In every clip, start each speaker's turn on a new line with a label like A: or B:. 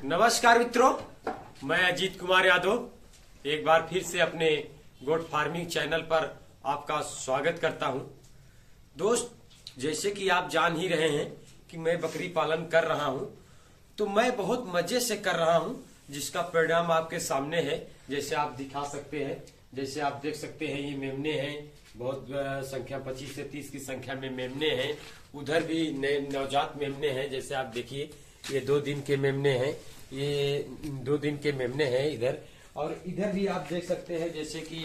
A: नमस्कार मित्रों, मैं अजीत कुमार यादव एक बार फिर से अपने गोट फार्मिंग चैनल पर आपका स्वागत करता हूं। दोस्त, जैसे कि आप जान ही रहे हैं कि मैं बकरी पालन कर रहा हूं, तो मैं बहुत मजे से कर रहा हूं, जिसका परिणाम आपके सामने है। जैसे आप दिखा सकते हैं, जैसे आप देख सकते हैं, ये मेमने हैं, बहुत संख्या 25 से 30 की संख्या में मेमने हैं। उधर भी नवजात मेमने हैं। जैसे आप देखिए, ये 2 दिन के मेमने हैं, ये 2 दिन के मेमने हैं इधर। और इधर भी आप देख सकते हैं, जैसे कि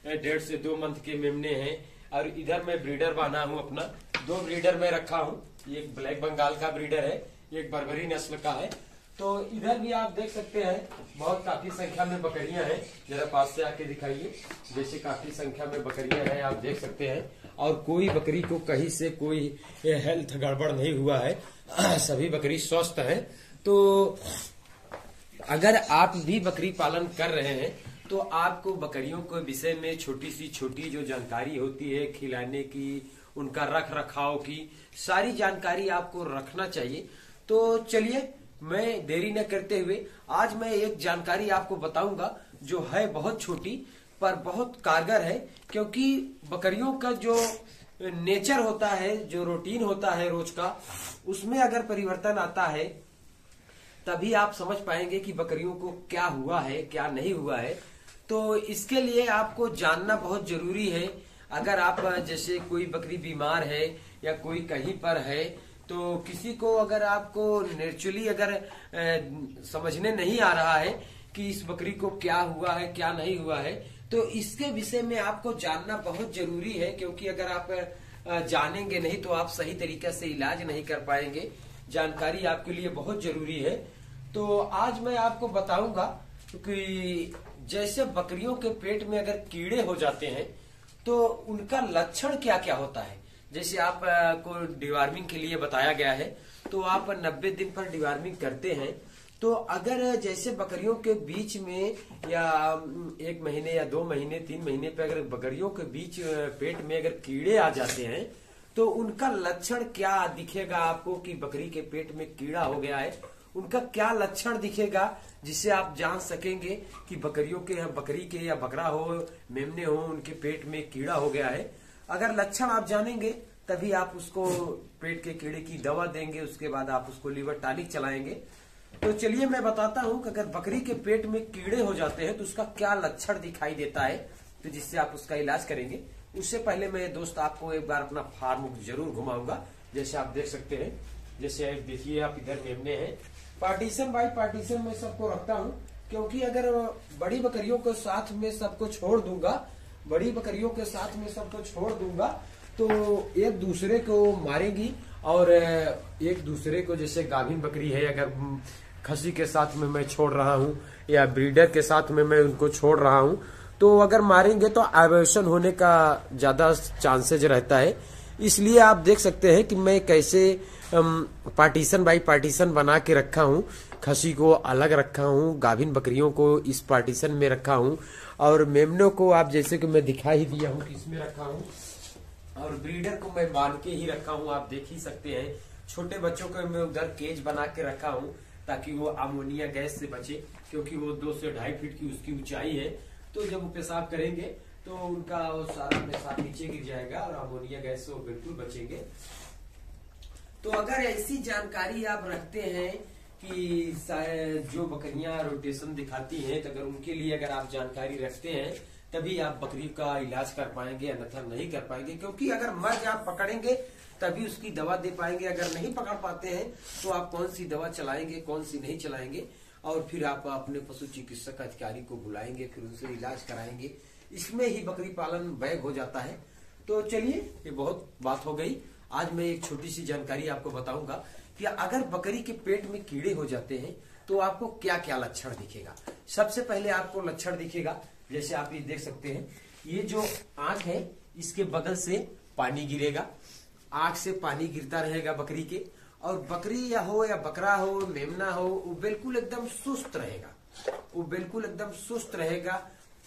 A: 1.5 से 2 मंथ के मेमने हैं। और इधर मैं ब्रीडर बना हूं अपना, 2 ब्रीडर मैं रखा हूं। एक ब्लैक बंगाल का ब्रीडर है, एक बर्बरी नस्ल का है। तो इधर भी आप देख सकते हैं, बहुत काफी संख्या में बकरियां हैं। जरा पास से आके दिखाइए। जैसे काफी संख्या में बकरियां हैं, आप देख सकते हैं। और कोई बकरी को कहीं से कोई हेल्थ गड़बड़ नहीं हुआ है, सभी बकरी स्वस्थ है। तो अगर आप भी बकरी पालन कर रहे हैं तो आपको बकरियों के विषय में छोटी जो जानकारी होती है, खिलाने की, उनका रख रखाव की सारी जानकारी आपको रखना चाहिए। तो चलिए, मैं देरी न करते हुए आज मैं एक जानकारी आपको बताऊंगा जो है बहुत छोटी पर बहुत कारगर है। क्योंकि बकरियों का जो नेचर होता है, जो रूटीन होता है रोज का, उसमें अगर परिवर्तन आता है तभी आप समझ पाएंगे कि बकरियों को क्या हुआ है, क्या नहीं हुआ है। तो इसके लिए आपको जानना बहुत जरूरी है। अगर आप जैसे कोई बकरी बीमार है या कोई कहीं पर है, तो किसी को अगर आपको नेचुरली अगर समझने नहीं आ रहा है कि इस बकरी को क्या हुआ है, क्या नहीं हुआ है, तो इसके विषय में आपको जानना बहुत जरूरी है। क्योंकि अगर आप जानेंगे नहीं तो आप सही तरीके से इलाज नहीं कर पाएंगे। जानकारी आपके लिए बहुत जरूरी है। तो आज मैं आपको बताऊंगा कि जैसे बकरियों के पेट में अगर कीड़े हो जाते हैं तो उनका लक्षण क्या क्या होता है। जैसे आप को डिवार्मिंग के लिए बताया गया है, तो आप 90 दिन पर डिवार्मिंग करते हैं। तो अगर जैसे बकरियों के बीच में या 1 महीने या 2 महीने 3 महीने पे अगर बकरियों के बीच पेट में अगर कीड़े आ जाते हैं तो उनका लक्षण क्या दिखेगा आपको कि बकरी के पेट में कीड़ा हो गया है। उनका क्या लक्षण दिखेगा जिससे आप जान सकेंगे कि बकरी के या बकरा हो, मेमने हो, उनके पेट में कीड़ा हो गया है। अगर लक्षण आप जानेंगे तभी आप उसको पेट के कीड़े की दवा देंगे, उसके बाद आप उसको लीवर टॉनिक चलाएंगे। तो चलिए मैं बताता हूं कि अगर बकरी के पेट में कीड़े हो जाते हैं तो उसका क्या लक्षण दिखाई देता है, तो जिससे आप उसका इलाज करेंगे। उससे पहले मैं दोस्त आपको एक बार अपना फार्म जरूर घुमाऊंगा। जैसे आप देख सकते हैं, जैसे देखिए आप इधर मेमने हैं, पार्टीशन बाय पार्टीशन में सबको रखता हूं। क्योंकि अगर बड़ी बकरियों के साथ में सबको छोड़ दूंगा, तो एक दूसरे को मारेंगी। और एक दूसरे को, जैसे गाभिन बकरी है, अगर खसी के साथ में मैं छोड़ रहा हूं या ब्रीडर के साथ में मैं उनको छोड़ रहा हूं, तो अगर मारेंगे तो एबॉर्शन होने का ज्यादा चांसेज रहता है। इसलिए आप देख सकते हैं कि मैं कैसे पार्टीशन बाई पार्टीशन बना के रखा हूं। खसी को अलग रखा हूं, गाभिन बकरियों को इस पार्टीशन में रखा हूं, और मेमनों को आप जैसे कि मैं दिखा ही दिया हूं कि इसमें रखा हूं, और ब्रीडर को मैं बांध के ही रखा हूं। आप देख ही सकते हैं, छोटे बच्चों को मैं उधर केज बना के रखा हूं ताकि वो अमोनिया गैस से बचे। क्योंकि वो 2 से 2.5 फीट की उसकी ऊंचाई है, तो जब वो पेशाब करेंगे तो उनका वो सारा पेशाब नीचे गिर जाएगा और अमोनिया गैस से वो बिल्कुल बचेंगे। तो अगर ऐसी जानकारी आप रखते हैं कि जो बकरियां रोटेशन दिखाती हैं, तो अगर उनके लिए अगर आप जानकारी रखते हैं तभी आप बकरी का इलाज कर पाएंगे, अन्यथा नहीं कर पाएंगे। क्योंकि अगर मर्ज आप पकड़ेंगे तभी उसकी दवा दे पाएंगे। अगर नहीं पकड़ पाते हैं तो आप कौन सी दवा चलाएंगे, कौन सी नहीं चलाएंगे, और फिर आप अपने पशु चिकित्सक अधिकारी को बुलाएंगे, फिर उनसे इलाज कराएंगे। इसमें ही बकरी पालन व्यय हो जाता है। तो चलिए, ये बहुत बात हो गई। आज मैं एक छोटी सी जानकारी आपको बताऊंगा कि अगर बकरी के पेट में कीड़े हो जाते हैं तो आपको क्या क्या लक्षण दिखेगा। सबसे पहले आपको लक्षण दिखेगा, जैसे आप ये देख सकते हैं, ये जो आंख है इसके बगल से पानी गिरेगा, आंख से पानी गिरता रहेगा बकरी के। और बकरी हो या बकरा हो, मेमना हो, वो बिल्कुल एकदम सुस्त रहेगा,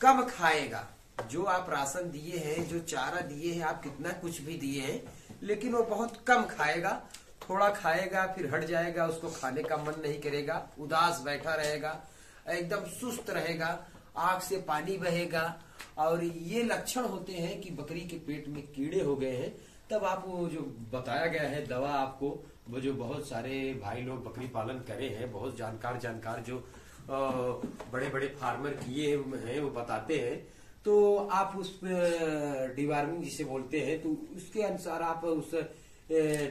A: कम खाएगा। जो आप राशन दिए हैं, जो चारा दिए हैं, आप कितना कुछ भी दिए हैं, लेकिन वो बहुत कम खाएगा।
B: थोड़ा खाएगा फिर हट जाएगा, उसको खाने का मन नहीं करेगा, उदास बैठा रहेगा, एकदम सुस्त रहेगा, आंख से पानी बहेगा, और ये लक्षण होते हैं कि बकरी के पेट में कीड़े हो गए हैं। तब आप वो जो बताया गया है दवा आपको, वो जो बहुत सारे भाई लोग बकरी पालन करे हैं, बहुत जानकार जो बड़े बड़े फार्मर किए हैं वो बताते हैं, तो आप उस डिवार्मिंग जिसे बोलते हैं, तो उसके अनुसार आप उस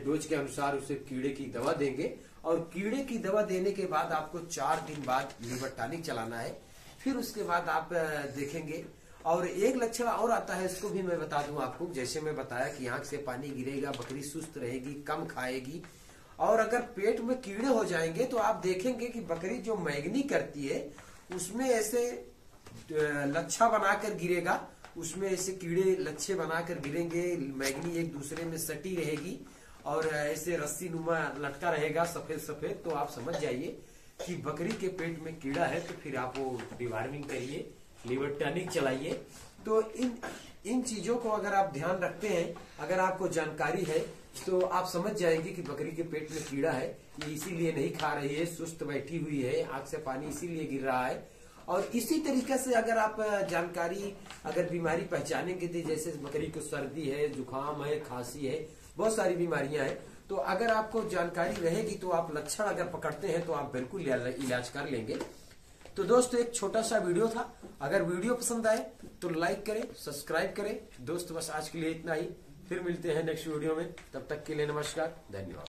B: डोज के अनुसार उसे कीड़े की दवा देंगे, और कीड़े की दवा देने के बाद आपको 4 दिन बाद लीवर टॉनिक चलाना है। फिर उसके बाद आप देखेंगे। और एक लक्षण और आता है, इसको भी मैं बता दूं आपको। जैसे मैं बताया कि आंख से पानी गिरेगा, बकरी सुस्त रहेगी, कम खाएगी, और अगर पेट में कीड़े हो जाएंगे तो आप देखेंगे कि बकरी जो मैगनी करती है उसमें ऐसे लच्छा बनाकर गिरेगा, उसमें ऐसे कीड़े लच्छे बनाकर गिरेंगे, मैगनी एक दूसरे में सटी रहेगी और ऐसे रस्सी नुमा लटका रहेगा सफेद सफेद। तो आप समझ जाइए कि बकरी के पेट में कीड़ा है। तो फिर आप वो डिवार्मिंग करिए, लीवर टॉनिक चलाइए। तो इन चीजों को अगर आप ध्यान रखते हैं, अगर आपको जानकारी है, तो आप समझ जाएंगे कि बकरी के पेट में कीड़ा है, ये इसीलिए नहीं खा रही है, सुस्त बैठी हुई है, आंख से पानी इसीलिए गिर रहा है। और इसी तरीके से अगर आप जानकारी, अगर बीमारी पहचानेंगे, तो जैसे बकरी को सर्दी है, जुकाम है, खांसी है, बहुत सारी बीमारियां हैं, तो अगर आपको जानकारी रहेगी तो आप लक्षण अगर पकड़ते हैं तो आप बिल्कुल इलाज कर लेंगे। तो दोस्तों एक छोटा सा वीडियो था, अगर वीडियो पसंद आए तो लाइक करें, सब्सक्राइब करें। दोस्त बस आज के लिए इतना ही, फिर मिलते हैं नेक्स्ट वीडियो में, तब तक के लिए नमस्कार, धन्यवाद।